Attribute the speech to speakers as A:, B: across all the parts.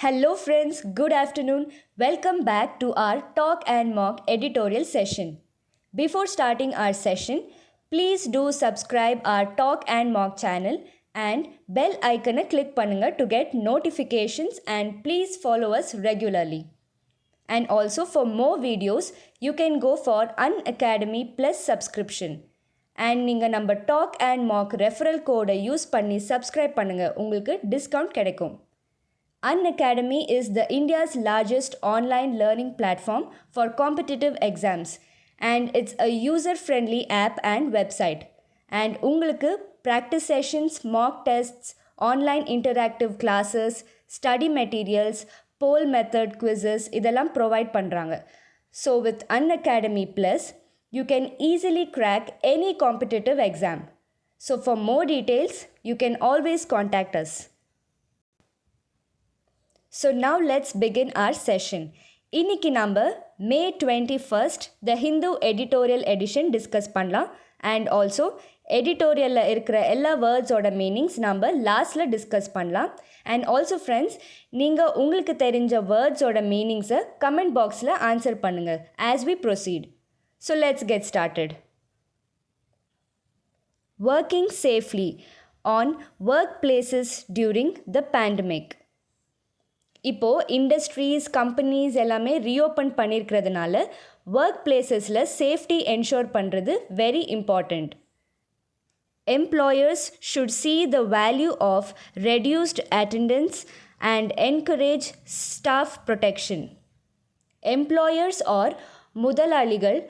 A: Hello, friends, good afternoon. Welcome back to our Talk and Mock editorial session. Before starting our session, please do subscribe our Talk and Mock channel and bell icon click பண்ணுங்க to get notifications and please follow us regularly. And also for more videos, you can go for Unacademy Plus subscription. And நீங்கள் நம்ம Talk and Mock referral code use பண்ணி subscribe பண்ணுங்க உங்களுக்கு discount கிடைக்கும். Unacademy is the India's largest online learning platform for competitive exams and it's a user-friendly app and website. And உங்களுக்கு practice sessions, mock tests, online interactive classes, study materials, poll method quizzes இதெல்லாம் provide பண்றாங்க. So with Unacademy Plus, you can easily crack any competitive exam. So for more details, you can always contact us. So now let's begin our session. இன்னைக்கு நம்ம May 21st the Hindu editorial edition discuss பண்ணலாம் and also எடிட்டோரியலில் இருக்கிற எல்லா வேர்ட்ஸோட meanings நம்ம லாஸ்ட்டில் discuss பண்ணலாம் and also friends நீங்கள் உங்களுக்கு தெரிஞ்ச வேர்ட்ஸோட மீனிங்ஸை கமெண்ட் பாக்ஸில் ஆன்சர் பண்ணுங்கள் as we proceed. So let's get started. Working safely on work places during the pandemic. இப்போது இண்டஸ்ட்ரீஸ் கம்பெனிஸ் எல்லாமே ரீஓப்பன் பண்ணியிருக்கிறதுனால ஒர்க் பிளேசஸில் சேஃப்டி என்ஷோர் பண்ணுறது very important. Employers should see the value of reduced attendance and encourage staff protection. Employers or முதலாளிகள்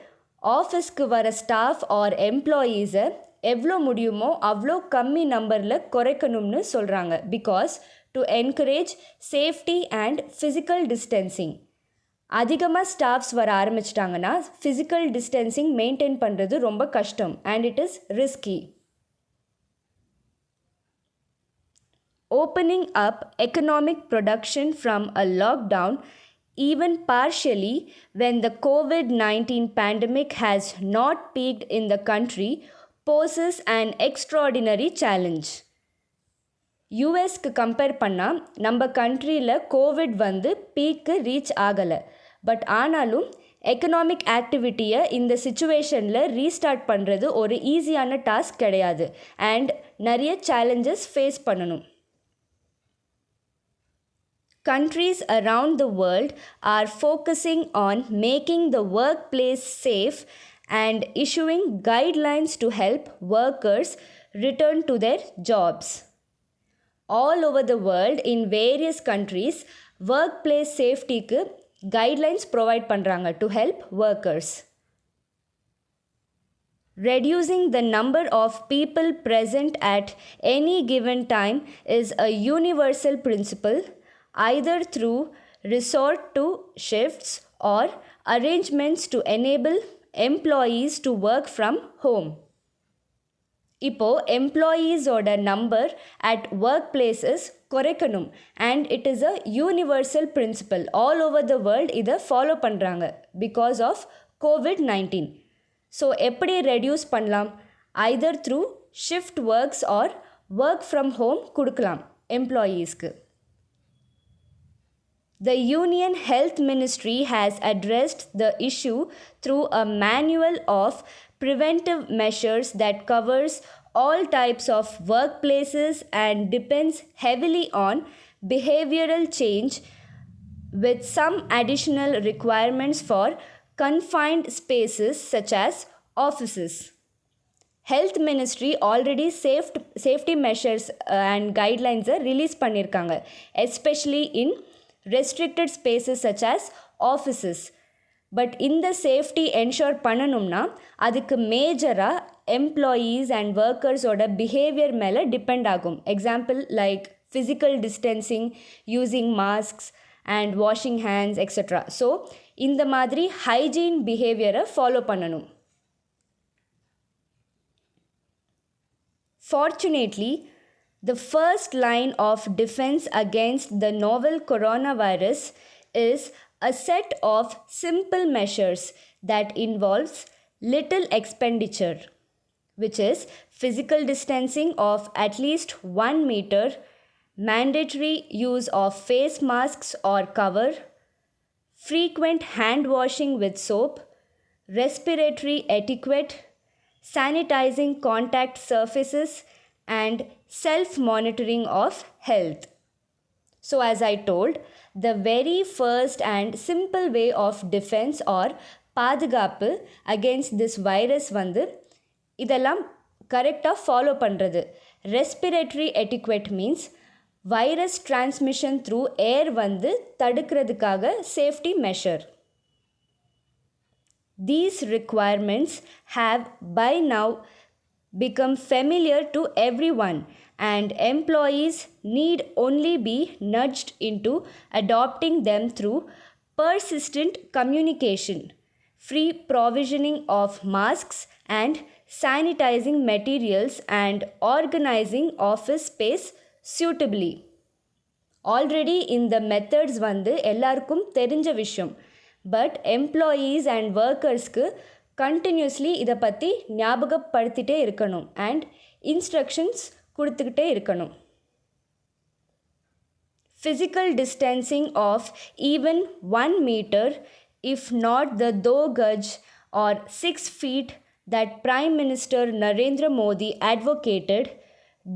A: ஆஃபீஸ்க்கு வர staff R எம்ப்ளாயீஸை எவ்வளோ முடியுமோ அவ்வளோ கம்மி நம்பரில் குறைக்கணும்னு சொல்கிறாங்க because to encourage safety and physical distancing. அதிகமாக ஸ்டாஃப்ஸ் வர ஆரம்பிச்சிட்டாங்கன்னா ஃபிசிக்கல் டிஸ்டன்சிங் மெயின்டைன் பண்ணுறது ரொம்ப கஷ்டம் and it is risky. Opening up economic production from a lockdown, even partially when the COVID-19 pandemic has not peaked in the country, poses an extraordinary challenge. யூஎஸ்க்கு compare பண்ணால் நம்ம கண்ட்ரியில் covid வந்து பீக்கு reach ஆகலை. பட் ஆனாலும் economic ஆக்டிவிட்டியை இந்த சுச்சுவேஷனில் ரீஸ்டார்ட் பண்ணுறது ஒரு ஈஸியான டாஸ்க் கிடையாது அண்ட் நிறைய சேலஞ்சஸ் ஃபேஸ் பண்ணணும். Countries around the world are focusing on making the workplace safe and issuing guidelines to help workers return to their jobs. All over the world in various countries, workplace safety-க்கு guidelines provide பண்றாங்க to help workers. Reducing the number of people present at any given time is a universal principle, either through resort to shifts or arrangements to enable employees to work from home. இப்போது எம்ப்ளாயீஸோட number at work places குறைக்கணும் and it is a universal principle. All over the world இதை follow பண்ணுறாங்க because of COVID-19. So எப்படி reduce பண்ணலாம்? Either through shift works or work from home கொடுக்கலாம் எம்ப்ளாயீஸ்க்கு. The Union Health Ministry has addressed the issue through a manual of preventive measures that covers all types of workplaces and depends heavily on behavioral change with some additional requirements for confined spaces such as offices. Health Ministry already safety measures and guidelines release பண்ணியிருக்காங்க especially in restricted spaces such as offices. But இந்த safety ensure பண்ணணும்னா அதுக்கு மேஜராக employees and ஒர்க்கர்ஸோட behaviour மேலே depend ஆகும். Example like physical distancing, using masks and washing hands extra. So இந்த மாதிரி hygiene பிஹேவியரை follow பண்ணணும். Fortunately, the first line of defense against the novel coronavirus is a set of simple measures that involves little expenditure, which is physical distancing of at least 1 meter, mandatory use of face masks or cover, frequent hand washing with soap, respiratory etiquette, sanitizing contact surfaces, and self monitoring of health. So, as I told, the very first and simple way of defense or பாதுகாப்பு against this virus வந்து இதெல்லாம் கரெக்டாக follow பண்ணுறது. Respiratory etiquette means virus transmission through air வந்து தடுக்கிறதுக்காக safety measure. These requirements have by now become familiar to everyone, and employees need only be nudged into adopting them through persistent communication, free provisioning of masks and sanitizing materials, and organizing office space suitably. Already இந்த methods வந்து எல்லாருக்கும் தெரிஞ்ச விஷயம். But employees and ஒர்க்கர்ஸ்க்கு continuously இதை பற்றி ஞாபகப்படுத்திகிட்டே இருக்கணும் and instructions கொடுத்துக்கிட்டே இருக்கணும். Physical distancing of even 1 meter, if not the 2 gaj or 6 feet that Prime Minister Narendra Modi advocated,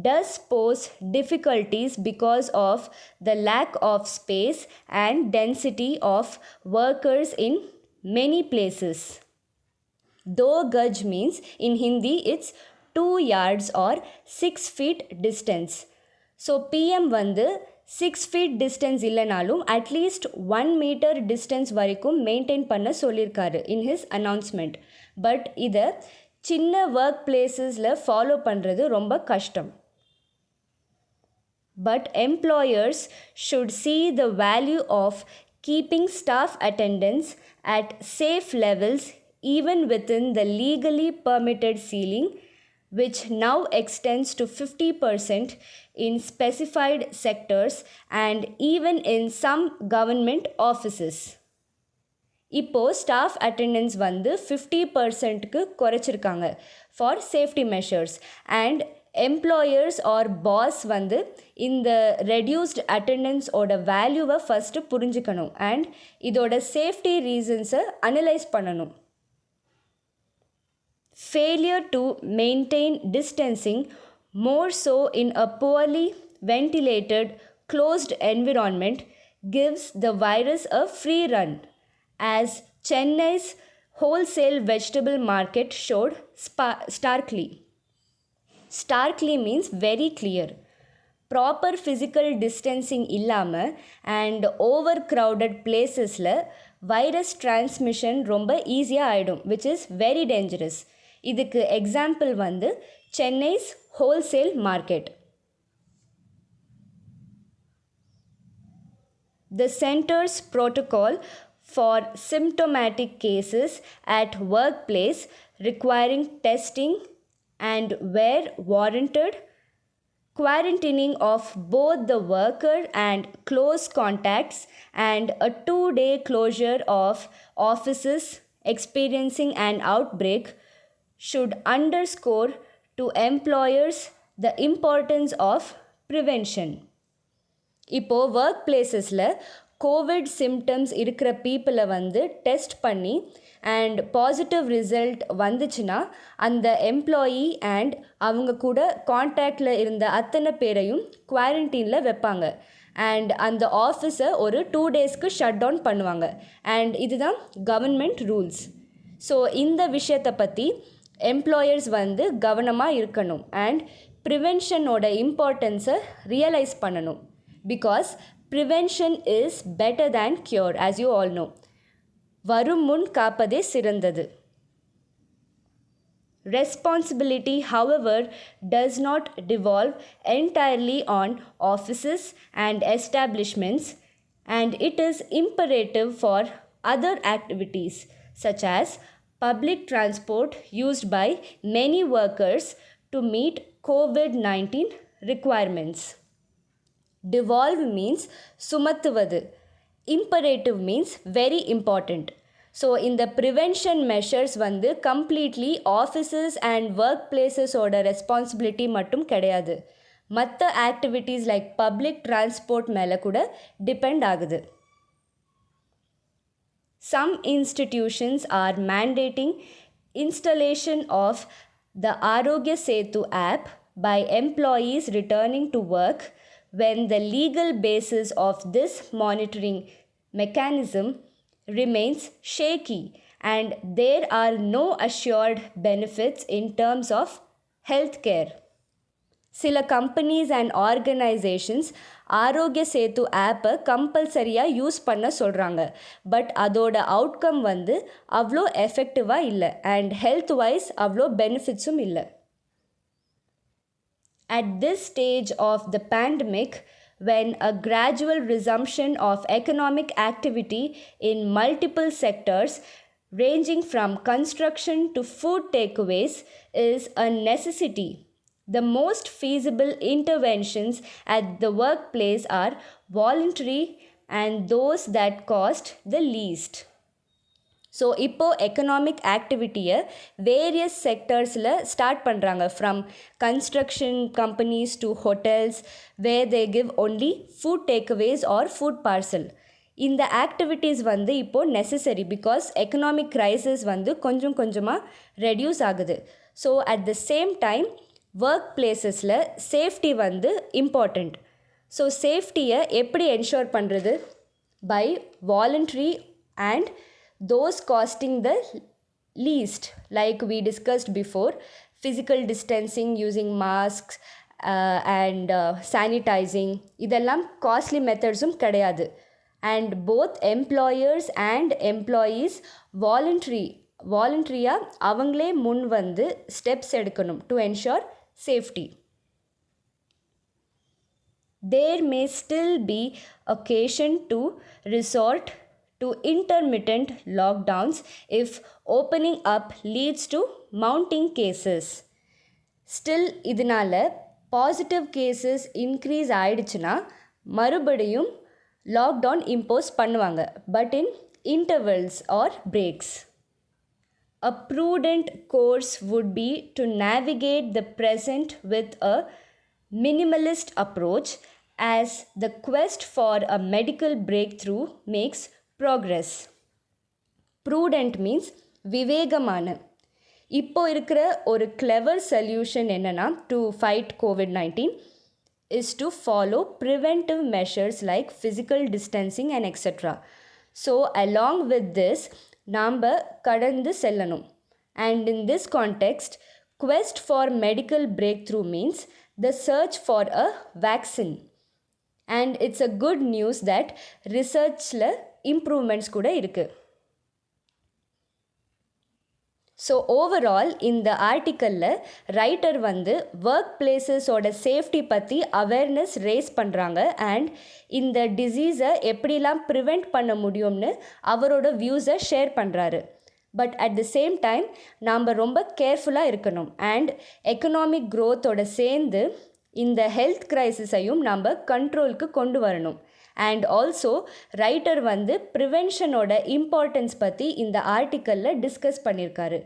A: does pose difficulties because of the lack of space and density of workers in many places. 2 gaj means in Hindi it's 2 yards or 6 feet distance. So PM வந்து 6 feet distance இல்லைனாலும் at least 1 meter distance வரைக்கும் maintain பண்ண சொல்லியிருக்காரு in his announcement. But இதை சின்ன work பிளேசஸில் follow பண்ணுறது ரொம்ப கஷ்டம். But employers should see the value of keeping staff attendance at safe levels even within the legally permitted ceiling, which now extends to 50% in specified sectors and even in some government offices. இப்போ staff attendance வந்து 50%க்கு குறைச்சிருக்காங்க for safety measures. And employers or boss வந்து இந்த reduced அட்டெண்டன்ஸோட வேல்யூவை first புரிஞ்சுக்கணும் and இதோட சேஃப்டி ரீசன்ஸை அனலைஸ் பண்ணணும். Failure to maintain distancing, more so in a poorly ventilated, closed environment, gives the virus a free run, as Chennai's wholesale vegetable market showed starkly. Starkly means very clear. Proper physical distancing இல்லாமல் and overcrowded பிளேசஸில் virus transmission ரொம்ப ஈஸியாக ஆகிடும், which is very dangerous. இதுக்கு example வந்து Chennai's wholesale market. The center's protocol for symptomatic cases at workplace requiring testing and, where warranted, quarantining of both the worker and close contacts, and a 2-day closure of offices experiencing an outbreak should underscore to employers the importance of prevention. இப்போது work பிளேசஸில் Covid symptoms இருக்கிற பீப்புளை வந்து test பண்ணி and positive result வந்துச்சுன்னா அந்த employee and அவங்க கூட கான்டாக்டில் இருந்த அத்தனை பேரையும் குவாரண்டைனில் வைப்பாங்க அண்ட் அந்த ஆஃபீஸை ஒரு 2 daysக்கு ஷட் டவுன் பண்ணுவாங்க. அண்ட் இதுதான் கவர்மெண்ட் ரூல்ஸ். ஸோ இந்த விஷயத்தை பற்றி எம்ப்ளாயர்ஸ் வந்து கவனமாக இருக்கணும் அண்ட் ப்ரிவென்ஷனோட இம்பார்ட்டன்ஸை ரியலைஸ் பண்ணணும். Because prevention is better than cure, as you all know. வரும் முன் காப்பதே சிறந்தது. Responsibility, however, does not devolve entirely on offices and establishments, and it is imperative for other activities such as public transport used by many workers to meet COVID-19 requirements. Devolve means சுமத்துவது. Imperative means very important. So இந்த prevention measures வந்து completely offices and work பிளேசஸோட responsibility மட்டும் கிடையாது. மற்ற activities like public transport மேலே கூட depend ஆகுது. Some institutions are mandating installation of the Arogya Setu app by employees returning to work when the legal basis of this monitoring mechanism remains shaky and there are no assured benefits in terms of healthcare. சில companies and organisations ஆரோக்கிய சேத்து ஆப்பை கம்பல்சரியாக use பண்ண சொல்கிறாங்க. But அதோட outcome வந்து அவ்வளோ எஃபெக்டிவாக இல்லை அண்ட் ஹெல்த் வைஸ் அவ்வளோ பெனிஃபிட்ஸும் இல்லை. At this stage of the pandemic, when a gradual resumption of economic activity in multiple sectors ranging from construction to food takeaways is a necessity, the most feasible interventions at the workplace are voluntary and those that cost the least. So இப்போது economic ஆக்டிவிட்டியை various செக்டர்ஸில் start பண்ணுறாங்க. From construction companies to hotels where they give only food takeaways or food parcel. இந்த activities வந்து இப்போது necessary because economic crisis வந்து கொஞ்சம் கொஞ்சமாக ரெடியூஸ் ஆகுது. So at the same time work பிளேசஸில் சேஃப்டி வந்து இம்பார்ட்டண்ட். ஸோ சேஃப்டியை எப்படி என்ஷோர் பண்ணுறது? By voluntary and those costing the least, like we discussed before, physical distancing using masks and sanitizing, இதெல்லாம் காஸ்ட்லி மெத்தட்ஸும் கிடையாது. And both employers and employees வாலண்ட்ரியாக அவங்களே முன் வந்து ஸ்டெப்ஸ் எடுக்கணும் to ensure safety. There may still be occasion to resort to intermittent lockdowns if opening up leads to mounting cases. Still இதனால் positive cases increase ஆயிடுச்சுன்னா மறுபடியும் லாக்டவுன் இம்போஸ் பண்ணுவாங்க, but in intervals or breaks. A prudent course would be to navigate the present with a minimalist approach as the quest for a medical breakthrough makes progress. Prudent means விவேகமான. இப்போ இருக்கிற ஒரு clever solution என்னன்னா to fight COVID-19 is to follow preventive measures like physical distancing and etc. So along with this நாம் கடந்து செல்லணும். And in this context, quest for medical breakthrough means the search for a vaccine. And it's a good news that researchல improvements கூட இருக்குது. So overall இந்த ஆர்டிக்கலில் writer வந்து work பிளேசஸோட safety பற்றி awareness race பண்ணுறாங்க and இந்த டிசீஸை எப்படிலாம் ப்ரிவெண்ட் பண்ண முடியும்னு அவரோட வியூஸை ஷேர் பண்ணுறாரு. But at the same time நாம் ரொம்ப கேர்ஃபுல்லாக இருக்கணும் அண்ட் எக்கனாமிக் க்ரோத்தோட சேர்ந்து இந்த ஹெல்த் க்ரைசிஸையும் நம்ம கண்ட்ரோலுக்கு கொண்டு வரணும். அண்ட் ஆல்சோ ரைட்டர் வந்து ப்ரிவென்ஷனோட இம்பார்ட்டன்ஸ் பற்றி இந்த ஆர்டிக்கலில் டிஸ்கஸ் பண்ணியிருக்காரு.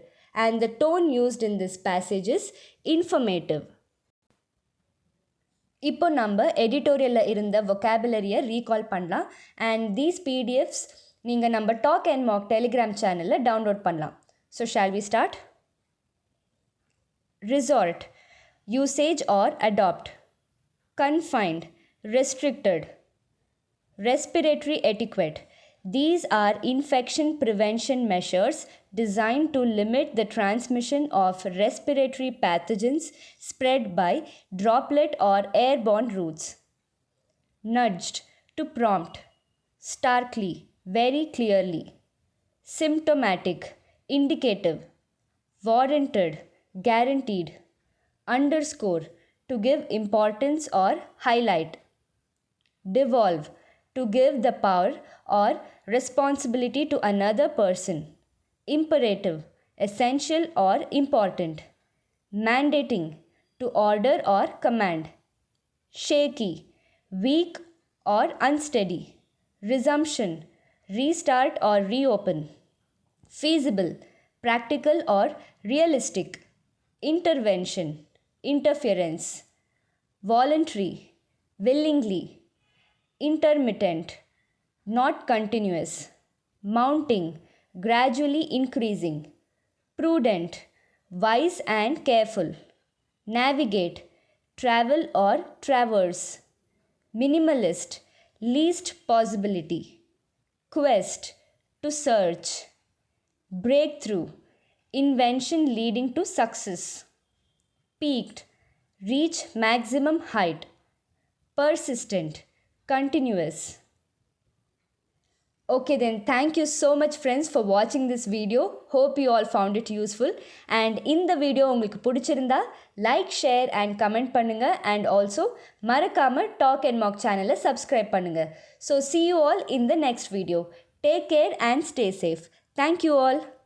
A: And the tone used in this passage is informative. இப்போ நம்ம எடிட்டோரியலில் இருந்த வொக்காபுலரியை ரீகால் பண்ணலாம். அண்ட் தீஸ் பிடிஎஃப்ஸ் நீங்கள் நம்ம டாக் அண்ட் மாக் டெலிகிராம் சேனலில் டவுன்லோட் பண்ணலாம். So shall we start? Resort, usage or adopt. Confined, restricted. Respiratory etiquette. These are infection prevention measures designed to limit the transmission of respiratory pathogens spread by droplet or airborne routes. Nudged, to prompt. Starkly, very clearly. Symptomatic, indicative. Warranted, guaranteed. Underscore, to give importance or highlight. Devolve, to give the power or responsibility to another person. Imperative, essential or important. Mandating, to order or command. Shaky, weak or unsteady. Resumption, restart or reopen. Feasible, practical or realistic. Intervention, interference. voluntary, willingly, intermittent, not continuous, mounting, gradually increasing, prudent, wise and careful, navigate, travel or traverse, minimalist, least possibility, quest, to search, breakthrough, invention leading to success, peaked, reach maximum height, persistent, continuous. Okay then, thank you so much friends for watching this video. Hope you all found it useful. And in the video உங்களுக்கு பிடிச்சிருந்தா like, share and comment பண்ணுங்க, and also மறக்காம Talk and Mock channel subscribe பண்ணுங்க. So see you all in the next video. Take care and stay safe. Thank you all.